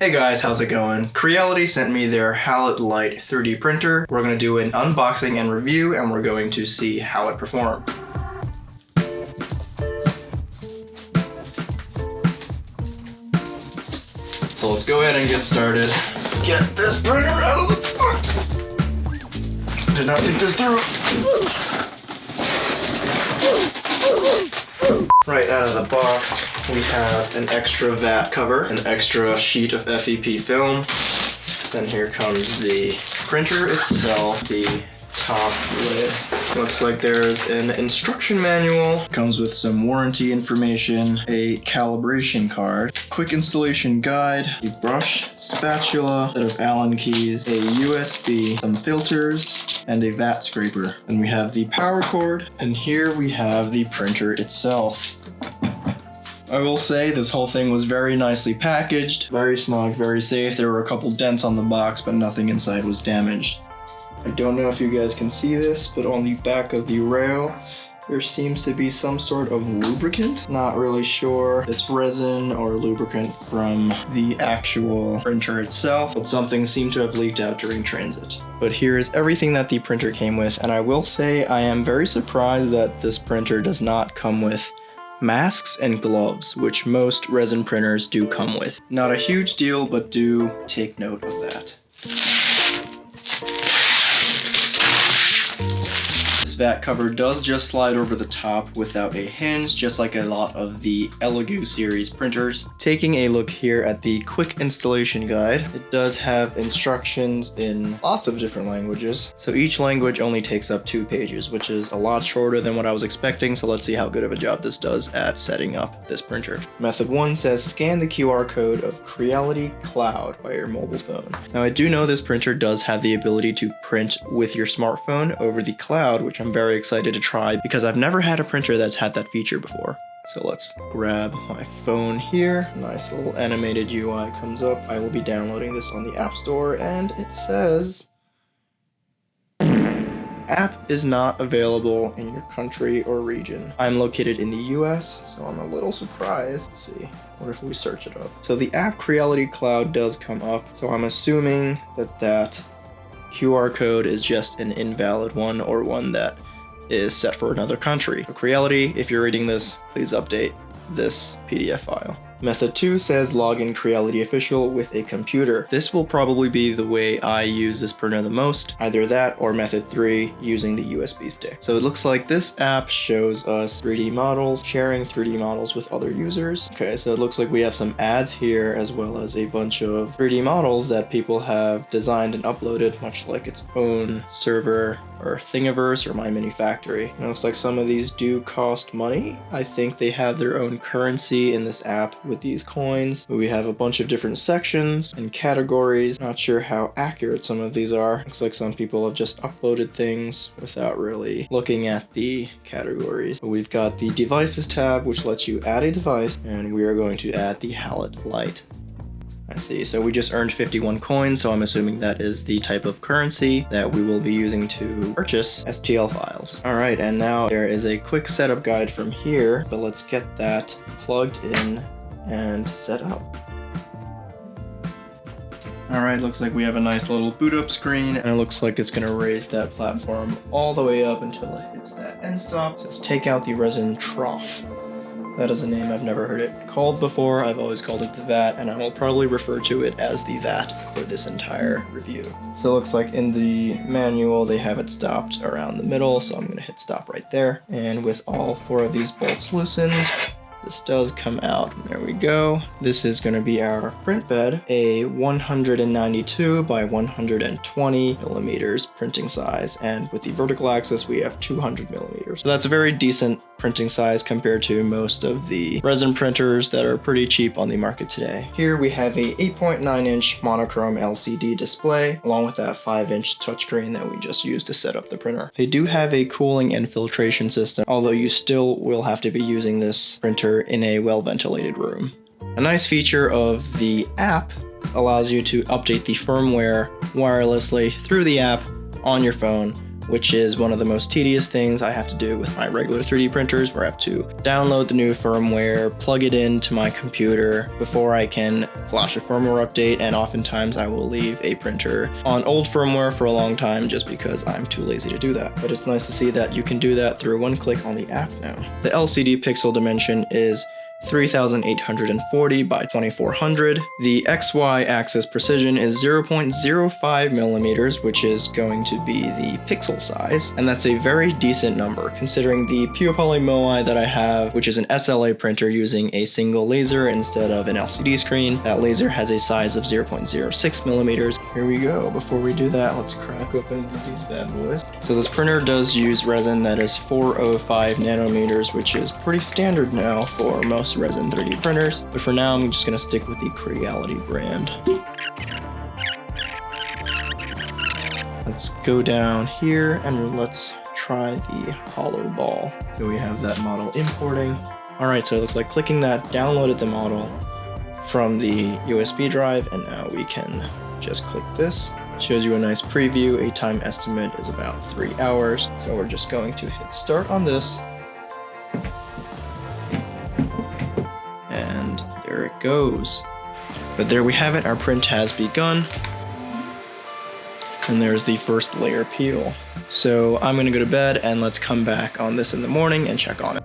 Hey guys, how's it going? Creality sent me their HALOT-LITE 3D printer. We're going to do an unboxing and review, and we're going to see how it performed. So let's go ahead and get started. Get this printer out of the box! Did not think this through. Right out of the box, we have an extra vat cover, an extra sheet of FEP film. Then here comes the printer itself, the top lid. Looks like there's an instruction manual. Comes with some warranty information, a calibration card, quick installation guide, a brush, spatula, set of Allen keys, a USB, some filters, and a vat scraper. And we have the power cord, and here we have the printer itself. I will say this whole thing was very nicely packaged, very snug, very safe. There were a couple dents on the box, but nothing inside was damaged. I don't know if you guys can see this, but on the back of the rail, there seems to be some sort of lubricant. Not really sure if it's resin or lubricant from the actual printer itself, but something seemed to have leaked out during transit. But here is everything that the printer came with, and I will say I am very surprised that this printer does not come with masks and gloves, which most resin printers do come with. Not a huge deal, but do take note of that. This vat cover does just slide over the top without a hinge, just like a lot of the Elegoo series printers. Taking a look here at the quick installation guide, it does have instructions in lots of different languages. So each language only takes up 2 pages, which is a lot shorter than what I was expecting. So let's see how good of a job this does at setting up this printer. Method 1 says scan the QR code of Creality Cloud by your mobile phone. Now I do know this printer does have the ability to print with your smartphone over the cloud, which I'm very excited to try because I've never had a printer that's had that feature before. So let's grab my phone here. Nice little animated UI comes up. I will be downloading this on the App Store, and it says app is not available in your country or region. I'm located in the US, so I'm a little surprised. Let's see, what if we search it up? So the app Creality Cloud does come up, so I'm assuming that QR code is just an invalid one or one that is set for another country. So Creality, if you're reading this, please update this PDF file. Method 2 says login Creality Official with a computer. This will probably be the way I use this printer the most, either that or method 3 using the USB stick. So it looks like this app shows us 3D models, sharing 3D models with other users. Okay, so it looks like we have some ads here as well as a bunch of 3D models that people have designed and uploaded, much like its own server or Thingiverse or My Mini Factory. It looks like some of these do cost money. I think they have their own currency in this app with these coins. We have a bunch of different sections and categories. Not sure how accurate some of these are. Looks like some people have just uploaded things without really looking at the categories. We've got the devices tab, which lets you add a device, and we are going to add the HALOT-LITE. I see, so we just earned 51 coins, so I'm assuming that is the type of currency that we will be using to purchase STL files. All right, and now there is a quick setup guide from here, but let's get that plugged in and set up. All right, looks like we have a nice little boot up screen, and it looks like it's gonna raise that platform all the way up until it hits that end stop. So let's take out the resin trough. That is a name I've never heard it called before. I've always called it the vat, and I will probably refer to it as the vat for this entire review. So it looks like in the manual, they have it stopped around the middle, so I'm gonna hit stop right there. And with all 4 of these bolts loosened, this does come out. There we go. This is going to be our print bed, a 192 by 120 millimeters printing size, and with the vertical axis we have 200 millimeters. So that's a very decent printing size compared to most of the resin printers that are pretty cheap on the market today. Here we have a 8.9-inch monochrome LCD display, along with that 5-inch touchscreen that we just used to set up the printer. They do have a cooling and filtration system, although you still will have to be using this printer in a well-ventilated room. A nice feature of the app allows you to update the firmware wirelessly through the app on your phone which is one of the most tedious things I have to do with my regular 3D printers, where I have to download the new firmware, plug it into my computer before I can flash a firmware update, and oftentimes I will leave a printer on old firmware for a long time just because I'm too lazy to do that. But it's nice to see that you can do that through one click on the app now. The LCD pixel dimension is 3840 by 2400. The XY axis precision is 0.05 millimeters, which is going to be the pixel size, and that's a very decent number considering the Pure Poly Moai that I have, which is an SLA printer using a single laser instead of an LCD screen. That laser has a size of 0.06 millimeters. Here we go. Before we do that, let's crack open these bad boys. So this printer does use resin that is 405 nanometers, which is pretty standard now for most resin 3D printers, but for now I'm just going to stick with the Creality brand. Let's go down here and let's try the hollow ball. So we have that model importing. Alright, so it looks like clicking that downloaded the model from the USB drive, and now we can just click this. Shows you a nice preview. A time estimate is about 3 hours, so we're just going to hit start on this. There it goes. But there we have it, our print has begun. And there's the first layer peel. So I'm gonna go to bed and let's come back on this in the morning and check on it.